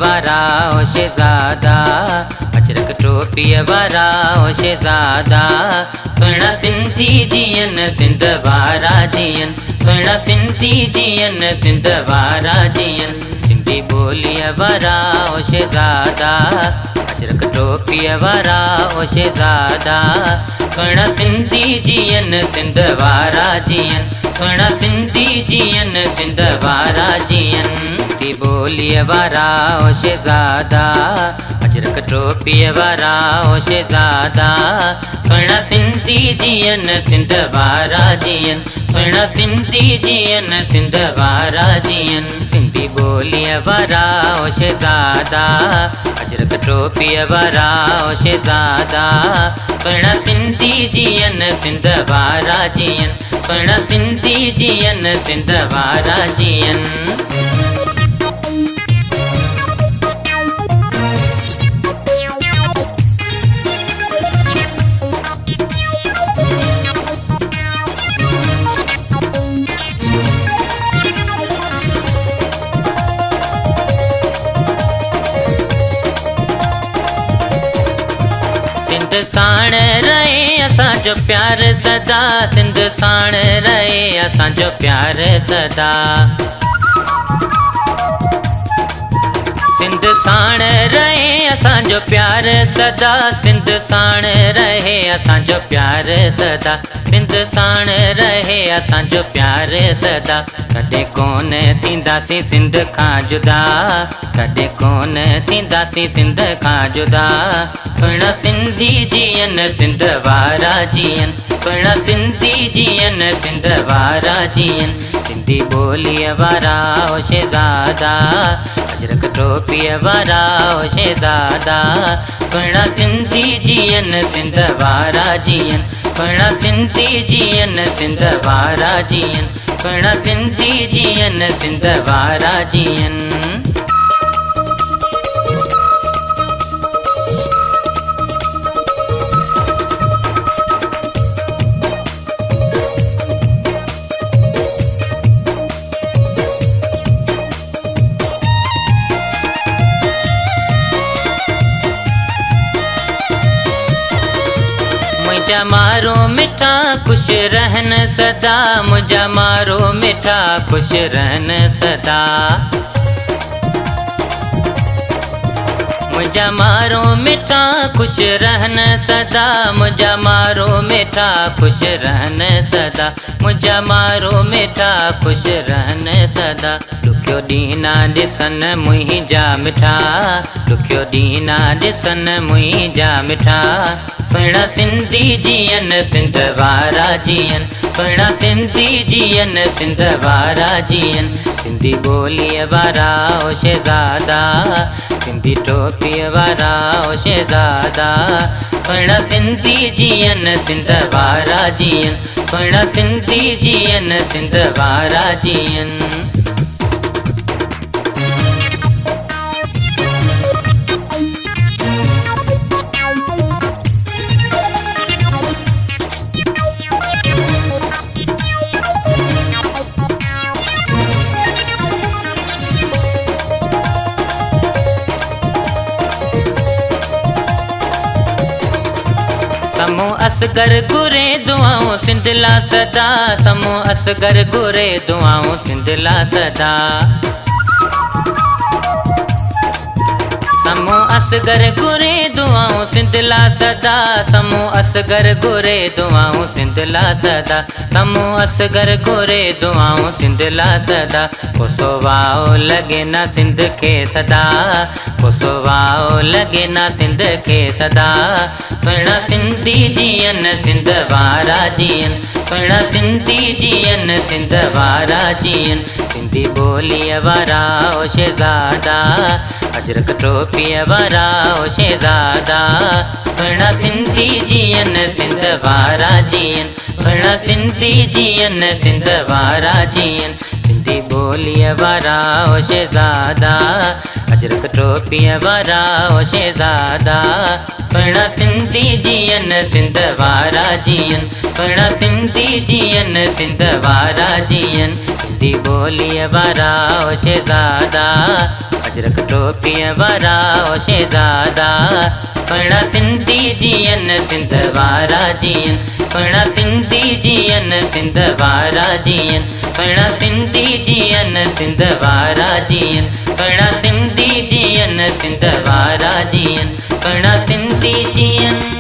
वारा ओ शहजादा, अजरक टोपी वारा ओ शहजादा। सुहिणा सिंधी जियन सिंध वारा जियन, सुहिणा सिंधी जियन सिंध वारा जियन। सिंधी ॿोलीअ वारा ओ शहजादा, अजरक टोपी वारा ओ शहजादा। सुहिणा सिंधी जियन सिंध वारा जियन, सुहिणा सिंधी जियन सिंध वारा जियन। सिंधी ॿोलीअ वारा ओ शहजादा, अजरक टोपी वारा ओ शहजादा। सुहिणा सिंधी जियन सिंध वारा जियन, सुहिणा सिंधी जियन सिंध वारा जियन। सिंधी ॿोलीअ वारा ओ शहजादा, अजरक टोपी वारा ओ शहजादा। सुहिणा सिंधी जियन सिंध वारा जियन, सुहिणा सिंधी जियन सिंध वारा जियन। सिंध साण रहे असांजो प्यार सदा, सिंध साण रहे असांजो प्यार सदा। सिंध साण रहे असांजो प्यार सदा, सिंध साण रहे असांजो प्यार सदा। सिंध साण रहे असांजो प्यार सदा। कॾहिं कोन थींदासीं सिंध खां जुदा, कॾहिं कोन थींदासीं सिंध खां जुदा। सुहिणा सिंधी जियन सिंध वारा जियन, सुहिणा सिंधी जियन सिंध वारा जियन। सिंधी ॿोलीअ वारा ओ शहजादा, अजरक टोपीअ वारा ओ शहजादा। सुहिणा सिंधी जियन सिंध वारा जियन, सुहिणा सिंधी जियन सिंध वारा जियन। सुहिणा सिंधी जियन सिंध वारा जियन। मुझा मारो मिठा खुश रहन सदा, मुझा मारो मिठा खुश रहन सदा। मुझा मारो मिठा खुश रहन सदा, मुझा मारो मिठा खुश रहन सदा। मुझा मारो मिठा खुश रहन सदा। ॾुखियो ॾींहं ॾिसन मुंहिंजा मिठा, ॾुखियो ॾींहं ॾिसन मुंहिंजा मिठा। सुहिणा सिंधी जियन सिंध वारा जियन, सुहिणा सिंधी जियन सिंध वारा जियन। सिंधी ॿोलीअ वारा ओ शहजादा, सिंधी टोपीअ वारा ओ शहजादा। सुहिणा सिंधी जियन सिंध वारा जियन, सुहिणा सिंधी जियन सिंध वारा जियन। समूह असगर घुरे दुआऊं सिंध ला सदा, समूह असगर घुरे दुआऊं सिंध ला सदा। समूह असगर घुरे दुआऊं सिंध ला सदा, समूह असगर घुरे दुआऊं सिंध ला सदा। समूह असगर घुरे दुआऊं सिंध ला सदा। कोसो वाओ लगे ना सिंध खे सदा, कोसो वाओ लगे ना सिंध खे सदा। सुहिणा सिंधी जियन सिंध वारा जियन, सुहिणा सिंधी जियन सिंध वारा जियन। सिंधी ॿोलीअ वारा ओ शहजादा, अजरक टोपीअ वारा ओ शहजादा। सुहिणा सिंधी जियन सिंध वारा जियन, सुहिणा सिंधी जियन सिंध वारा जियन। सिंधी ॿोलीअ वारा ओ शहजादा, अजरक टोपीअ वारा ओ शहजादा। सुहिणा सिंधी जियन सिंध वारा जियन, सुहिणा सिंधी जियन सिंध वारा जियन। सिंधी ॿोलीअ वारा ओ शहजादा, अजरक टोपीअ वारा ओ शहज़ादा। सुहिणा सिंधी जियन सिंध वारा जियन, सुहिणा सिंधी जियन सिंध वारा जियन, सुहिणा सिंधी जियन सिंध वारा जियन, सुहिणा सिंधी जियन सिंध वारा जियन, सुहिणा सिंधी जियन।